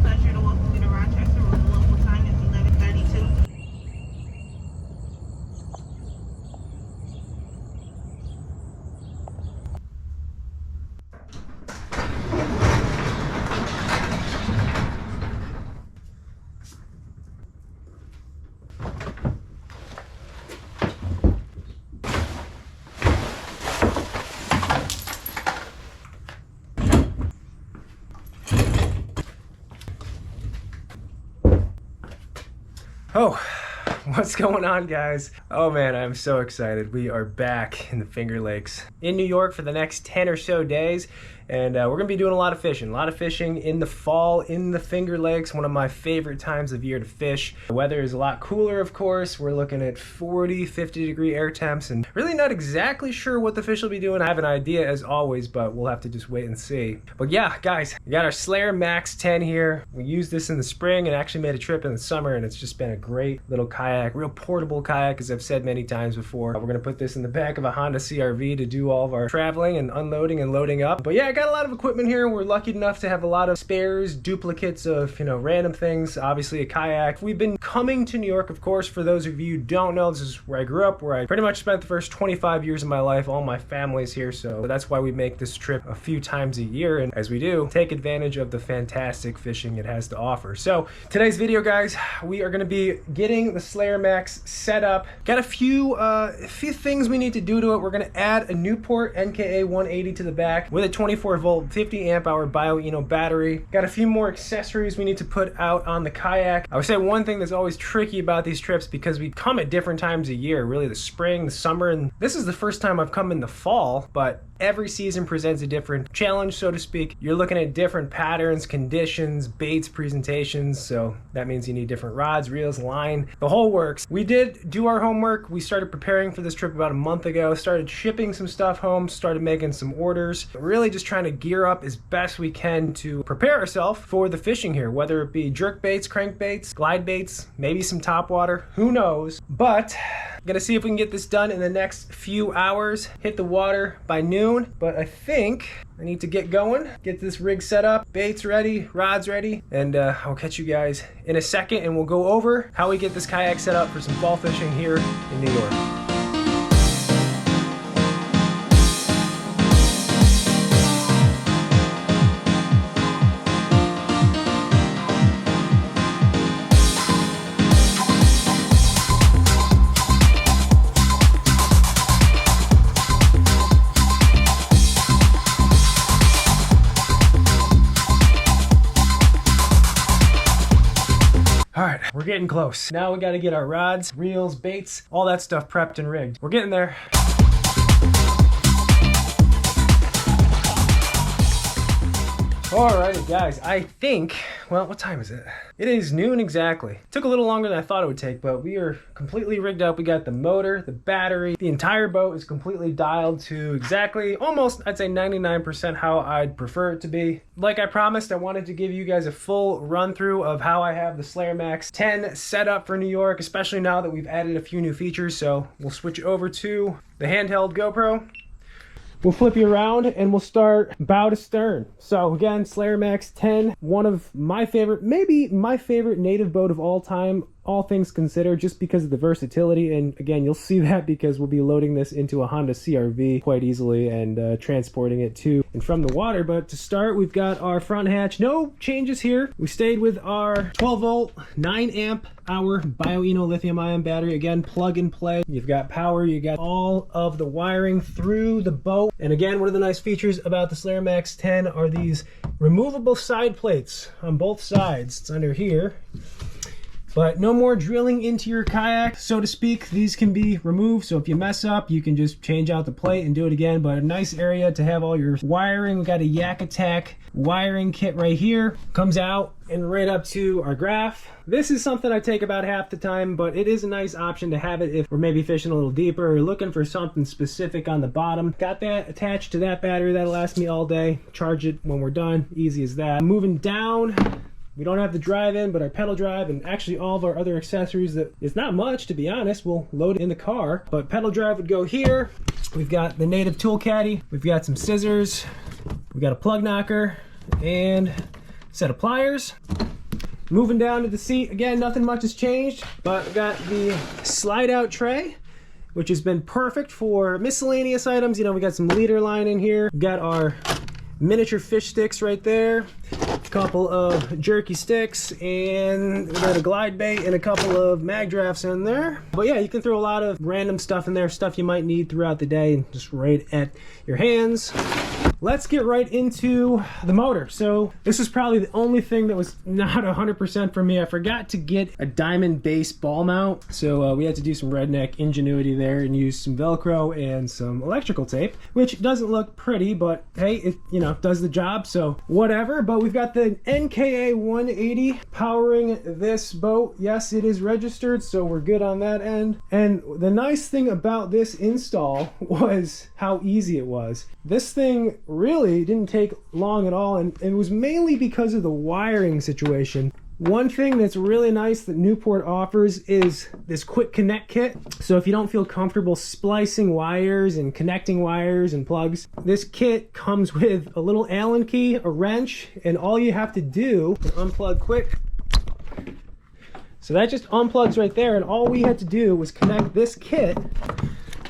pleasure to welcome you to Rochester with the local time is 11:32. Oh, what's going on, guys? Oh man, I'm so excited. We are back in the Finger Lakes in New York for the next 10 or so days. And we're gonna be doing a lot of fishing in the fall in the Finger Lakes, one of my favorite times of year to fish. The weather is a lot cooler, of course. We're looking at 40, 50 degree air temps and really not exactly sure what the fish will be doing. I have an idea as always, but we'll have to just wait and see. But yeah, guys, we got our Slayer Max 10 here. We used this in the spring and actually made a trip in the summer, and it's just been a great little kayak, real portable kayak, as I've said many times before. We're gonna put this in the back of a Honda CR-V to do all of our traveling and unloading and loading up. But yeah, I got a lot of equipment here. We're lucky enough to have a lot of spares, duplicates of, random things. Obviously a kayak. We've been coming to New York, of course. For those of you who don't know, this is where I grew up, where I pretty much spent the first 25 years of my life. All my family's here, so that's why we make this trip a few times a year, and as we do, take advantage of the fantastic fishing it has to offer. So today's video, guys, we are going to be getting the Slayer Max set up. Got a few things we need to do to it. We're going to add a Newport NKA 180 to the back with a 24 volt 50 amp hour Bio battery. Got a few more accessories we need to put out on the kayak. I would say one thing that's always tricky about these trips, because we come at different times of year, really the spring, the summer, and this is the first time I've come in the fall, but every season presents a different challenge, so to speak. You're looking at different patterns, conditions, baits, presentations, so that means you need different rods, reels, line, the whole works. We did do our homework. We started preparing for this trip about a month ago, started shipping some stuff home, started making some orders, really just trying to gear up as best we can to prepare ourselves for the fishing here, whether it be jerk baits, crank baits, glide baits, maybe some top water, who knows. But I'm gonna see if we can get this done in the next few hours, hit the water by noon. But I think I need to get going, get this rig set up, baits ready, rods ready, and I'll catch you guys in a second, and we'll go over how we get this kayak set up for some fall fishing here in New York. All right, we're getting close. Now we got to get our rods, reels, baits, all that stuff prepped and rigged. We're getting there. Alrighty, guys, I think, well, what time is it? It is noon exactly. Took a little longer than I thought it would take, but we are completely rigged up. We got the motor, the battery, the entire boat is completely dialed to exactly, almost, I'd say 99% how I'd prefer it to be. Like I promised, I wanted to give you guys a full run through of how I have the Slayer Max 10 set up for New York, especially now that we've added a few new features. So we'll switch over to the handheld GoPro. We'll flip you around and we'll start bow to stern. So again, Slayer Max 10, one of my favorite, maybe my favorite native boat of all time, all things considered, just because of the versatility. And again, you'll see that because we'll be loading this into a Honda CR-V quite easily and transporting it to and from the water. But to start, we've got our front hatch. No changes here. We stayed with our 12 volt, 9 amp hour Bio lithium ion battery. Again, plug and play. You've got power, you got all of the wiring through the boat. And again, one of the nice features about the Slayer Max 10 are these removable side plates on both sides. It's under here. But no more drilling into your kayak, so to speak. These can be removed, so if you mess up, you can just change out the plate and do it again. But a nice area to have all your wiring. We've got a Yak Attack wiring kit right here. Comes out and right up to our graph. This is something I take about half the time, but it is a nice option to have it if we're maybe fishing a little deeper or looking for something specific on the bottom. Got that attached to that battery. That'll last me all day. Charge it when we're done. Easy as that. Moving down We don't have the drive-in, but our pedal drive and actually all of our other accessories that is not much, to be honest, we'll load it in the car. But pedal drive would go here. We've got the native tool caddy. We've got some scissors. We've got a plug knocker and a set of pliers. Moving down to the seat, again, nothing much has changed, but we've got the slide-out tray, which has been perfect for miscellaneous items. You know, we got some leader line in here. We've got our miniature fish sticks right there, a couple of jerky sticks, and we got a glide bait and a couple of mag drafts in there. But yeah, you can throw a lot of random stuff in there, stuff you might need throughout the day, just right at your hands. Let's get right into the motor. So this is probably the only thing that was not 100% for me. I forgot to get a diamond base ball mount. So we had to do some redneck ingenuity there and use some Velcro and some electrical tape, which doesn't look pretty, but hey, it, you know, does the job, so whatever. But we've got the NKA 180 powering this boat. Yes, it is registered, so we're good on that end. And the nice thing about this install was how easy it was. This thing really didn't take long at all, and it was mainly because of the wiring situation. One thing that's really nice that Newport offers is this quick connect kit. So if you don't feel comfortable splicing wires and connecting wires and plugs, this kit comes with a little Allen key, a wrench, and all you have to do is unplug quick. So that just unplugs right there, and all we had to do was connect this kit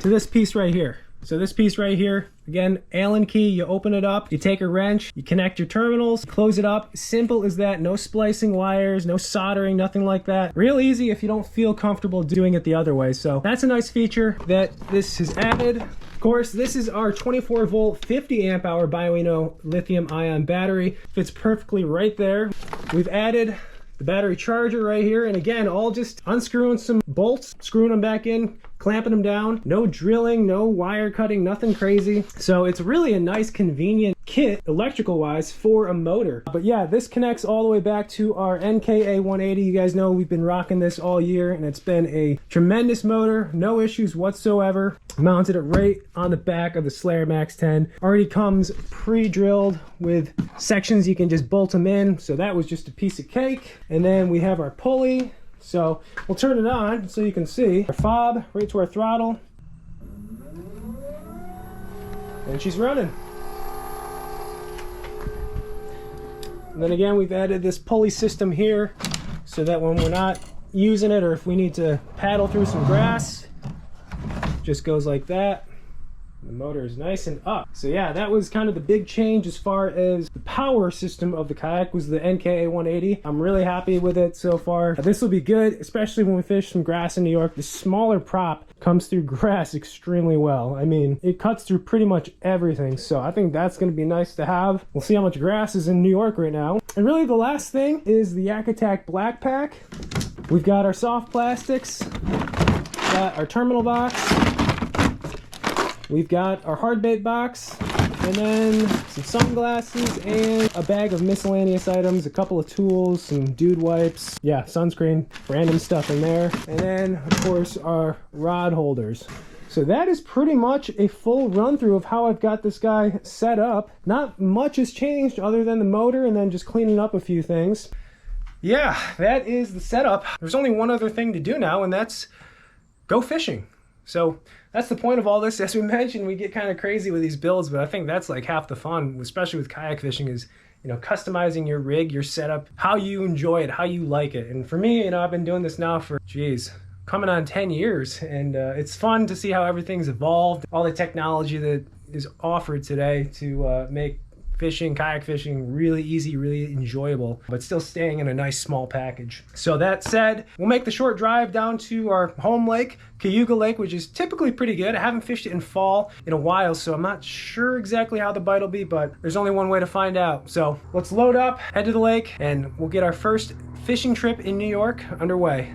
to this piece right here. So this piece right here, again, Allen key, you open it up, you take a wrench, you connect your terminals, close it up. Simple as that. No splicing wires, no soldering, nothing like that. Real easy if you don't feel comfortable doing it the other way. So that's a nice feature that this has added. Of course, this is our 24 volt, 50 amp hour Bioeno lithium ion battery. Fits perfectly right there. We've added the battery charger right here, and again, all just unscrewing some bolts, screwing them back in, clamping them down. No drilling, no wire cutting, nothing crazy. So it's really a nice convenient kit electrical wise for a motor. But yeah, this connects all the way back to our NKA 180. You guys know we've been rocking this all year, and it's been a tremendous motor, no issues whatsoever. Mounted it right on the back of the Slayer Max 10. Already comes pre-drilled with sections you can just bolt them in, so that was just a piece of cake. And then we have our pulley. So we'll turn it on so you can see our fob right to our throttle, and she's running. And then again, we've added this pulley system here so that when we're not using it, or if we need to paddle through some grass, it just goes like that. The motor is nice and up. So yeah, that was kind of the big change as far as the power system of the kayak, was the NKA 180. I'm really happy with it so far. This will be good, especially when we fish some grass in New York. The smaller prop comes through grass extremely well. I mean, it cuts through pretty much everything. So I think that's going to be nice to have. We'll see how much grass is in New York right now. And really the last thing is the Yak Attack Black Pack. We've got our soft plastics, got our terminal box, we've got our hard bait box, and then some sunglasses and a bag of miscellaneous items, a couple of tools, some dude wipes, yeah, sunscreen, random stuff in there, and then of course our rod holders. So that is pretty much a full run through of how I've got this guy set up. Not much has changed other than the motor and then just cleaning up a few things. Yeah, that is the setup. There's only one other thing to do now, and that's go fishing. So that's the point of all this. As we mentioned, we get kind of crazy with these builds, but I think that's like half the fun, especially with kayak fishing, is, you know, customizing your rig, your setup, how you enjoy it, how you like it. And for me, you know, I've been doing this now for, geez, coming on 10 years, and it's fun to see how everything's evolved, all the technology that is offered today to make fishing, kayak fishing really easy, really enjoyable, but still staying in a nice small package. So that said, we'll make the short drive down to our home lake, Cayuga Lake, which is typically pretty good. I haven't fished it in fall in a while, so I'm not sure exactly how the bite will be, but there's only one way to find out. So let's load up, head to the lake, and we'll get our first fishing trip in New York underway.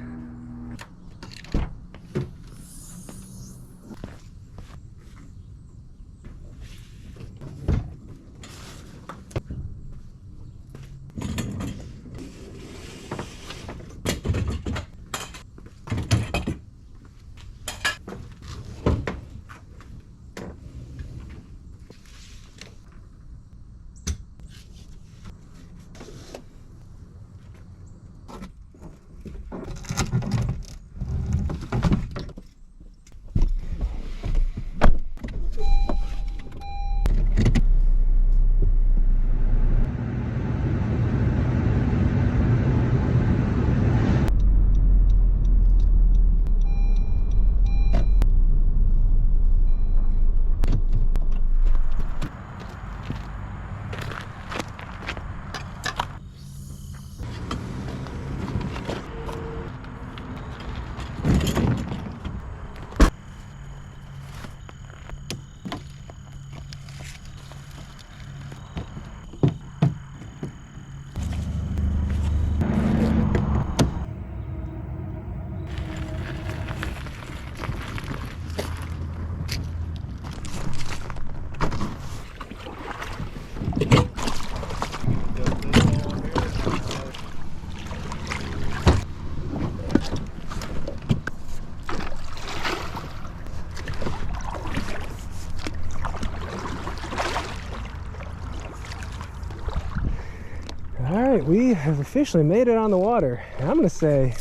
All right, we have officially made it on the water. And I'm gonna say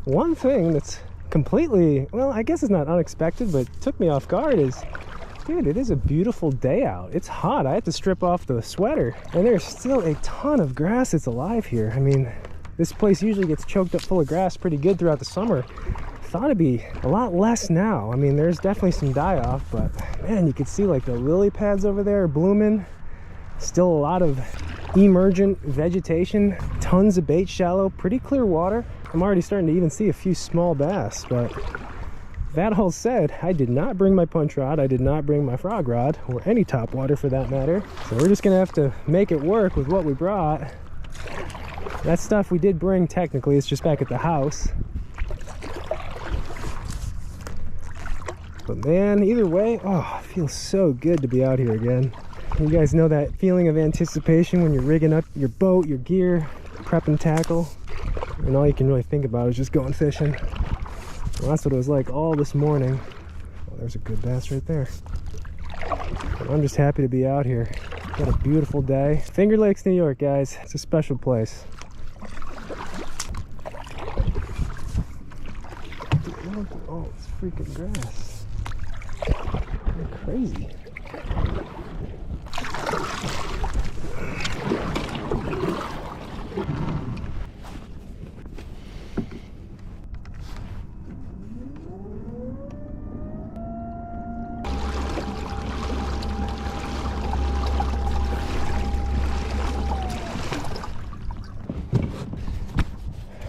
one thing that's completely, well, I guess it's not unexpected, but took me off guard is, dude, it is a beautiful day out. It's hot. I had to strip off the sweater, and there's still a ton of grass that's alive here. I mean, this place usually gets choked up full of grass pretty good throughout the summer. Thought it'd be a lot less now. I mean, there's definitely some die-off, but man, you can see like the lily pads over there are blooming. Still a lot of emergent vegetation, tons of bait shallow, pretty clear water. I'm already starting to even see a few small bass, but that all said, I did not bring my punch rod, I did not bring my frog rod, or any top water for that matter. So we're just gonna have to make it work with what we brought. That stuff we did bring, technically, it's just back at the house. But man, either way, oh, it feels so good to be out here again. You guys know that feeling of anticipation when you're rigging up your boat, your gear, prepping tackle, and all you can really think about is just going fishing. Well, that's what it was like all this morning. Oh, there's a good bass right there. But I'm just happy to be out here. Got a beautiful day. Finger Lakes, New York, guys. It's a special place. Oh, it's freaking grass. You're crazy.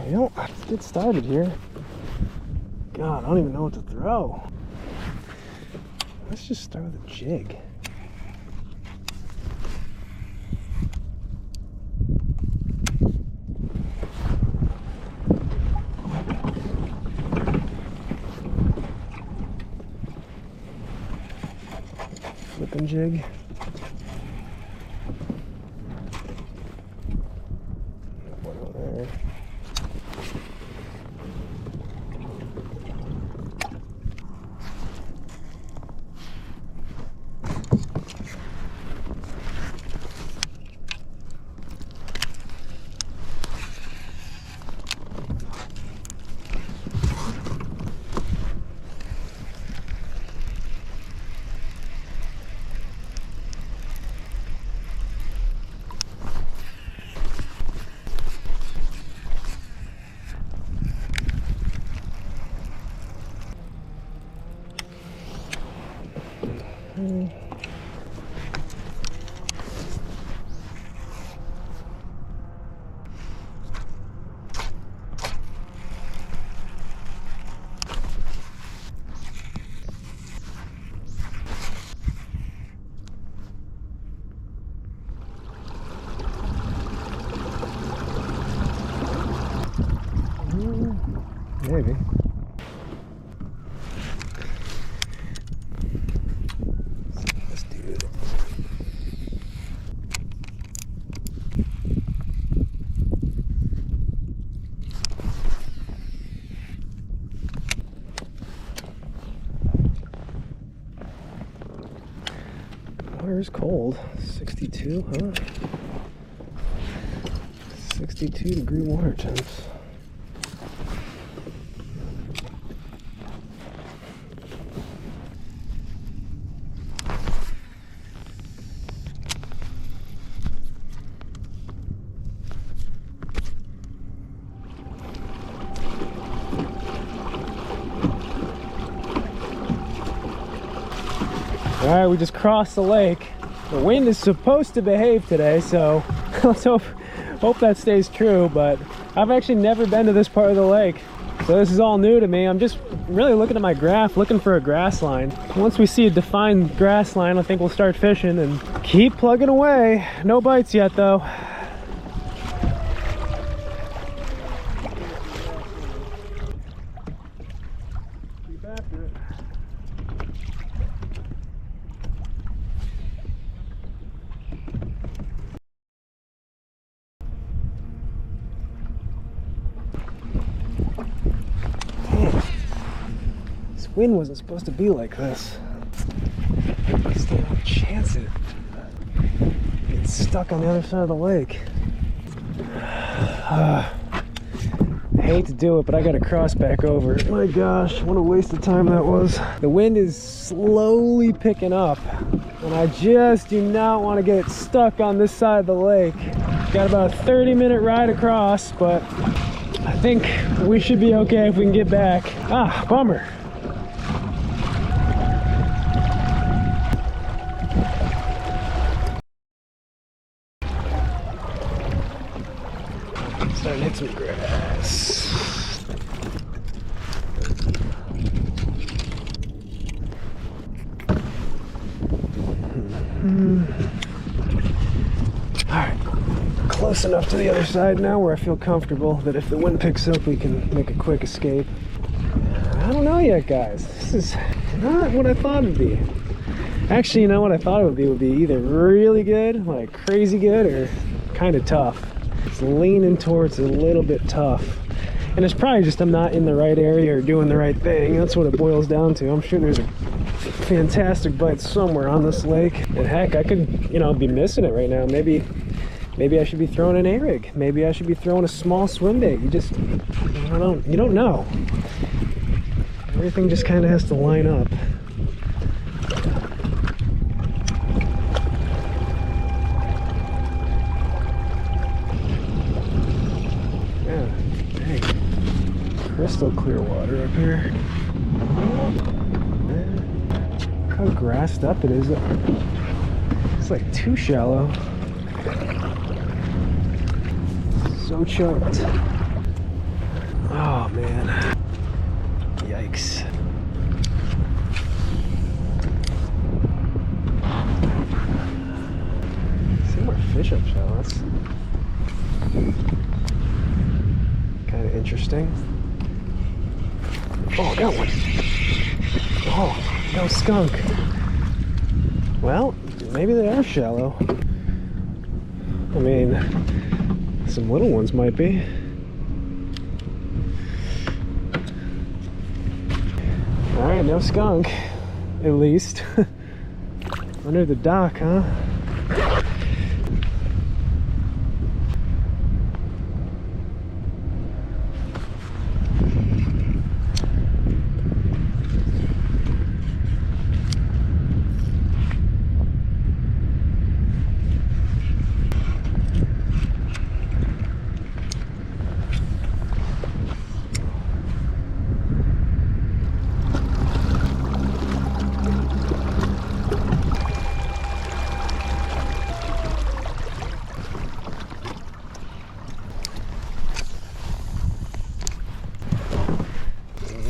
You know, let's get started here. God, I don't even know what to throw. Let's just start with a jig. Flipping jig. One over there. Maybe. Let's do it. Water is cold. 62, huh? 62-degree water temps. All right, we just crossed the lake. The wind is supposed to behave today, so let's hope that stays true. But I've actually never been to this part of the lake, so this is all new to me. I'm just really looking at my graph, looking for a grass line. Once we see a defined grass line, I think we'll start fishing and keep plugging away. No bites yet, though. Keep after it. Wind wasn't supposed to be like this. Still have a chance at getting stuck on the other side of the lake. I hate to do it, but I gotta cross back over. My gosh, what a waste of time that was. The wind is slowly picking up, and I just do not want to get stuck on this side of the lake. Got about a 30-minute ride across, but I think we should be okay if we can get back. Ah, bummer. Starting to hit some grass. Alright, close enough to the other side now where I feel comfortable that if the wind picks up we can make a quick escape. I don't know yet, guys. This is not what I thought it'd be. Actually, you know what I thought it would be either really good, like crazy good, or kind of tough. It's leaning towards a little bit tough. And it's probably just I'm not in the right area or doing the right thing. That's what it boils down to. I'm sure there's a fantastic bite somewhere on this lake. And heck, I could, you know, be missing it right now. Maybe I should be throwing an A-rig. Maybe I should be throwing a small swim bait. You don't know. Everything just kind of has to line up. Crystal clear water up here. Look how grassed up it is. It's like too shallow. So choked. Oh man. Yikes. See more fish up shallow. That's kind of interesting. Oh, I got one. Oh, no skunk. Well, maybe they are shallow. I mean, some little ones might be. Alright, no skunk. At least. Under the dock, huh?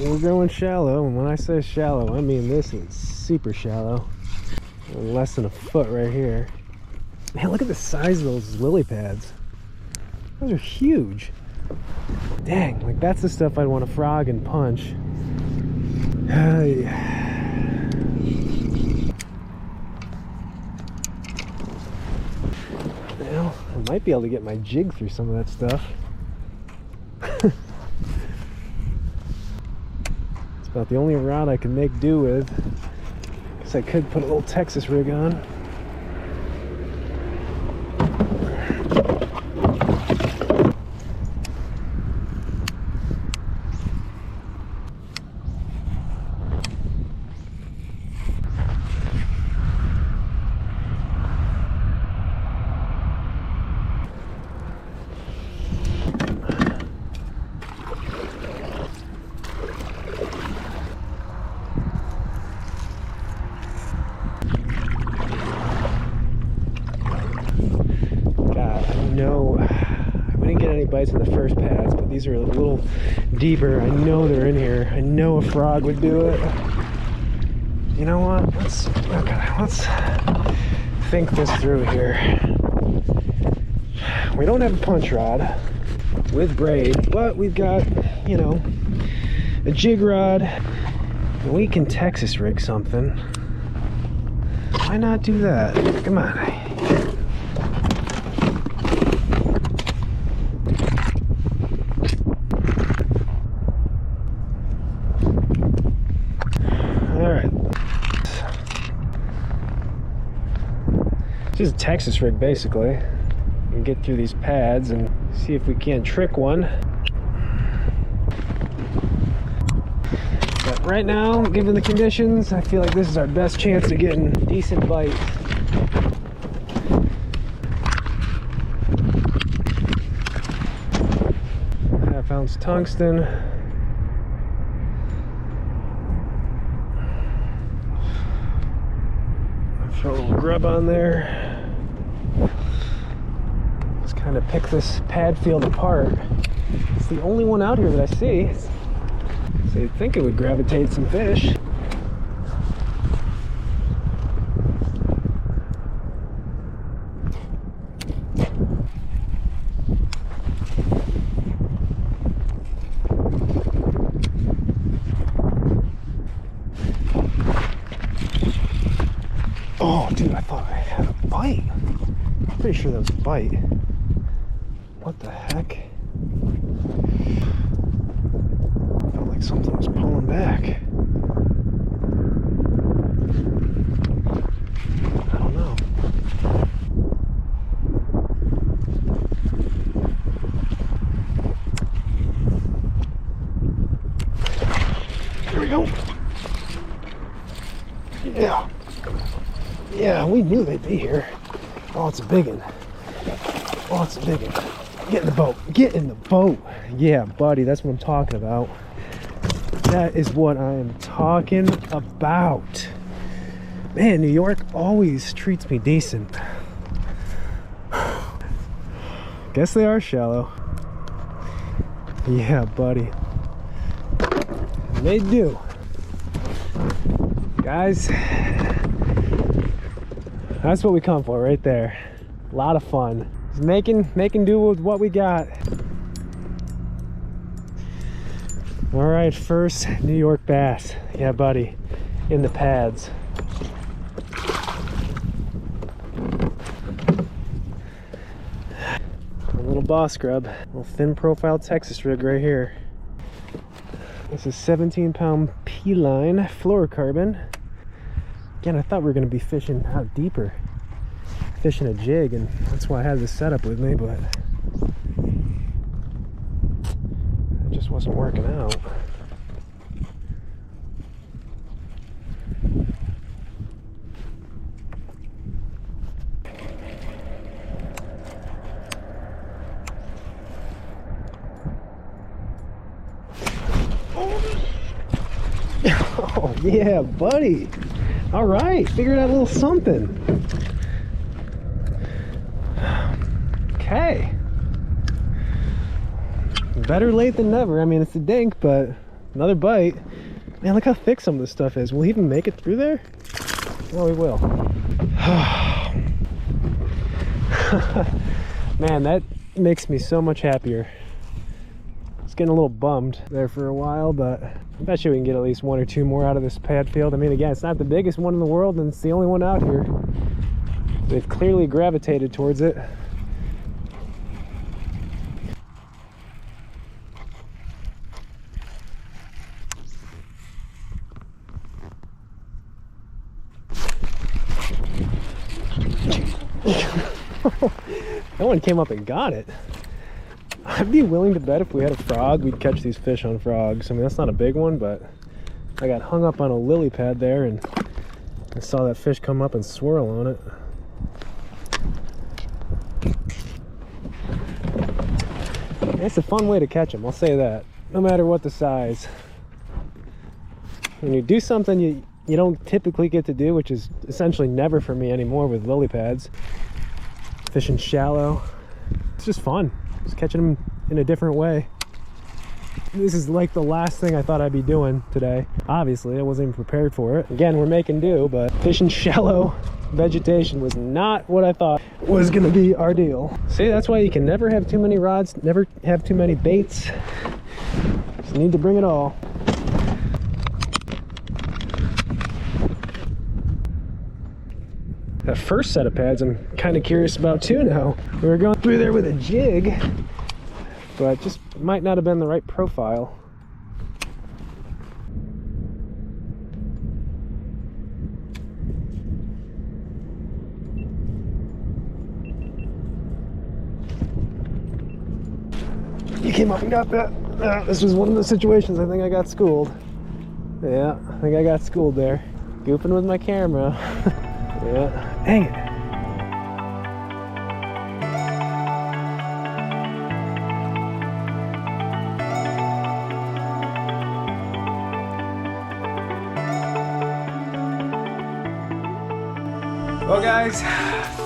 We're going shallow, and when I say shallow, I mean this is super shallow. Less than a foot right here. Man, look at the size of those lily pads. Those are huge. Dang, like that's the stuff I'd want to frog and punch. Well, I might be able to get my jig through some of that stuff. About the only rod I can make do with. Guess I could put a little Texas rig on. Bites in the first pads, but these are a little deeper. I know they're in here. I know a frog would do it. You know what? Let's think this through here. We don't have a punch rod with braid, but we've got, you know, a jig rod. And we can Texas rig something. Why not do that? Come on. Just a Texas rig basically. You can get through these pads and See if we can't trick one. But right now, given the conditions, I feel like this is our best chance to get a decent bite. Half-ounce tungsten. Throw a little grub on there. Just kind of pick this pad field apart. It's the only one out here that I see. So you'd think it would gravitate some fish. Oh, dude, I thought I had a bite. I'm pretty sure that was a bite. What the heck? Felt like something was pulling back. I don't know. Here we go. Yeah. Yeah, we knew they'd be here. Oh, it's a big one. Oh, it's a big one. Get in the boat. Get in the boat. Yeah, buddy, that's what I'm talking about. That is what I am talking about. Man, New York always treats me decent. Guess they are shallow. Yeah, buddy. They do. Guys, that's what we come for right there. A lot of fun. Just making do with what we got. All right, first New York bass. Yeah, buddy, in the pads. A little Boss Grub, a little thin profile Texas rig right here. This is 17-pound P-line fluorocarbon. Again, I thought we were going to be fishing out deeper, fishing a jig, and that's why I had this setup with me, but it just wasn't working out. Oh yeah, buddy. All right, figured out a little something. Okay. Better late than never. I mean, it's a dink, but another bite. Man, look how thick some of this stuff is. Will he even make it through there? Oh, he will. Man, that makes me so much happier. I was getting a little bummed there for a while, but I bet you we can get at least one or two more out of this pad field. I mean, again, it's not the biggest one in the world, and it's the only one out here. They've clearly gravitated towards it. That one came up and got it. I'd be willing to bet if we had a frog, we'd catch these fish on frogs. I mean, that's not a big one, but I got hung up on a lily pad there, and I saw that fish come up and swirl on it. It's a fun way to catch them, I'll say that. No matter what the size. When you do something you don't typically get to do, which is essentially never for me anymore with lily pads, fishing shallow, it's just fun. Just catching them in a different way. This is like the last thing I thought I'd be doing today. Obviously, I wasn't even prepared for it. Again, we're making do, but fishing shallow vegetation was not what I thought was gonna be our deal. See, that's why you can never have too many rods, never have too many baits. Just need to bring it all. That first set of pads I'm kind of curious about too now. We were going through there with a jig, but just might not have been the right profile. You came up and got that. This was one of the situations I think I got schooled. Yeah, I think I got schooled there. Goofing with my camera. Yeah, dang it. Well guys,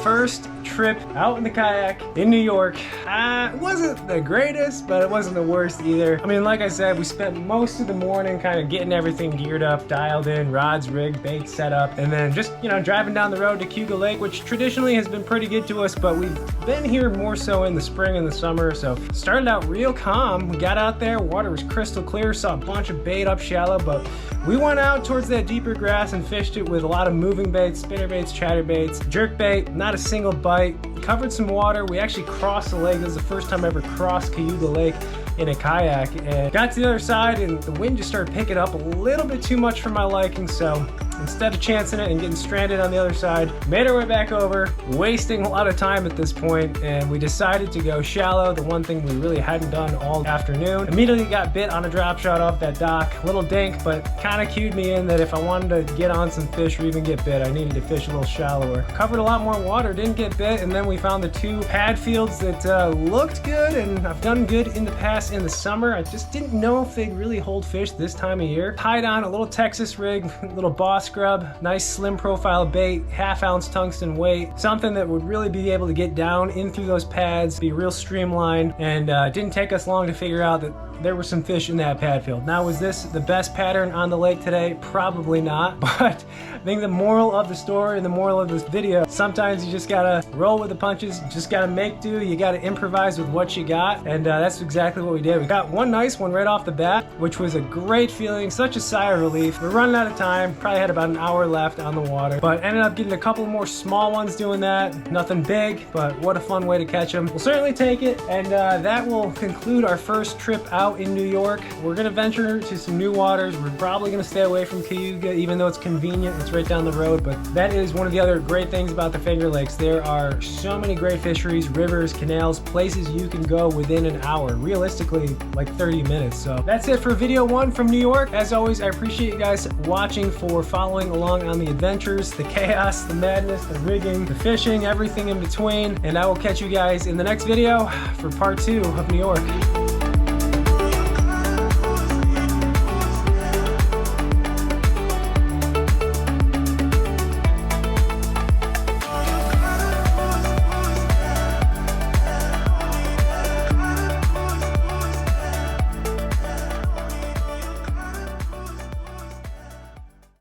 first trip out in the kayak in New York. It wasn't the greatest, but it wasn't the worst either. I mean, like I said, we spent most of the morning kind of getting everything geared up, dialed in, rods rigged, bait set up, and then just, you know, driving down the road to Cayuga Lake, which traditionally has been pretty good to us, but we've been here more so in the spring and the summer, so started out real calm. We got out there, water was crystal clear, saw a bunch of bait up shallow, but we went out towards that deeper grass and fished it with a lot of moving baits, spinner baits, chatter baits, jerk bait, not a single bite. Covered some water. We actually crossed the lake. This is the first time I ever crossed Cayuga Lake in a kayak, and got to the other side and the wind just started picking up a little bit too much for my liking, so instead of chancing it and getting stranded on the other side, made our way back over, wasting a lot of time at this point, and we decided to go shallow, the one thing we really hadn't done all afternoon. Immediately got bit on a drop shot off that dock. Little dink, but kind of cued me in that if I wanted to get on some fish or even get bit, I needed to fish a little shallower. Covered a lot more water, didn't get bit, and then we found the two pad fields that looked good, and I've done good in the past in the summer. I just didn't know if they'd really hold fish this time of year. Tied on a little Texas rig, little Boss Grub, nice slim profile bait, 1/2 ounce tungsten weight, something that would really be able to get down in through those pads, be real streamlined, and it didn't take us long to figure out that there were some fish in that pad field. Now, was this the best pattern on the lake today? Probably not, but I think the moral of the story and the moral of this video, sometimes you just gotta roll with the punches, just gotta make do, you gotta improvise with what you got, and that's exactly what we did. We got one nice one right off the bat, which was a great feeling, such a sigh of relief. We're running out of time, probably had about an hour left on the water, but ended up getting a couple more small ones doing that. Nothing big, but what a fun way to catch them. We'll certainly take it, and that will conclude our first trip out in New York. We're gonna venture to some new waters. We're probably gonna stay away from Cayuga, even though it's convenient, it's right down the road, but that is one of the other great things about the Finger Lakes. There are so many great fisheries, rivers, canals, places you can go within an hour, realistically like 30 minutes. So that's it for video one from New York. As always, I appreciate you guys watching, for following along on the adventures, the chaos, the madness, the rigging, the fishing, everything in between, and I will catch you guys in the next video for part 2 of New York.